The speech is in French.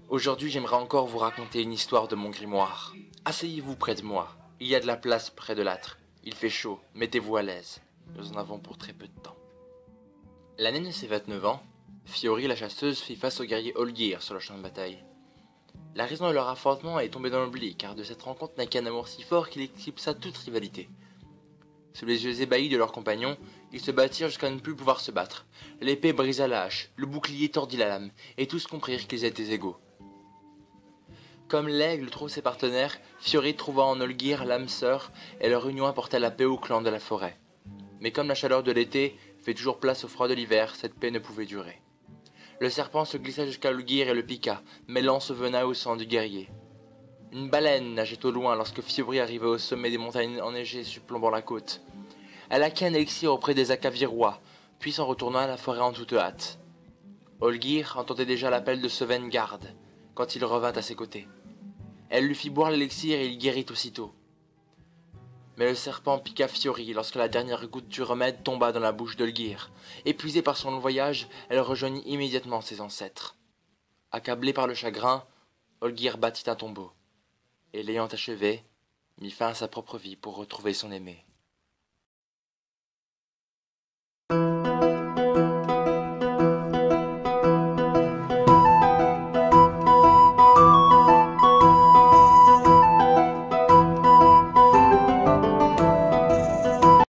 Aujourd'hui, j'aimerais encore vous raconter une histoire de mon grimoire. Asseyez-vous près de moi. Il y a de la place près de l'âtre. Il fait chaud, mettez-vous à l'aise. Nous en avons pour très peu de temps. L'année de ses 29 ans, Fiori la chasseuse fit face au guerrier Olgir sur le champ de bataille. La raison de leur affrontement est tombée dans l'oubli, car de cette rencontre naquit un amour si fort qu'il éclipsa toute rivalité. Sous les yeux ébahis de leurs compagnons, ils se battirent jusqu'à ne plus pouvoir se battre. L'épée brisa la hache, le bouclier tordit la lame, et tous comprirent qu'ils étaient égaux. Comme l'aigle trouve ses partenaires, Fiori trouva en Olgir l'âme sœur, et leur union apporta la paix au clan de la forêt. Mais comme la chaleur de l'été fait toujours place au froid de l'hiver, cette paix ne pouvait durer. Le serpent se glissa jusqu'à Olgir et le piqua, mêlant ce venin au sang du guerrier. Une baleine nageait au loin lorsque Fiori arriva au sommet des montagnes enneigées surplombant la côte. Elle acquit un élixir auprès des Akavirois, puis s'en retourna à la forêt en toute hâte. Olgir entendait déjà l'appel de Sovngarde quand il revint à ses côtés. Elle lui fit boire l'élixir et il guérit aussitôt. Mais le serpent piqua Fiori lorsque la dernière goutte du remède tomba dans la bouche d'Olgir. Épuisée par son long voyage, elle rejoignit immédiatement ses ancêtres. Accablé par le chagrin, Olgir bâtit un tombeau, et l'ayant achevé, mit fin à sa propre vie pour retrouver son aimé.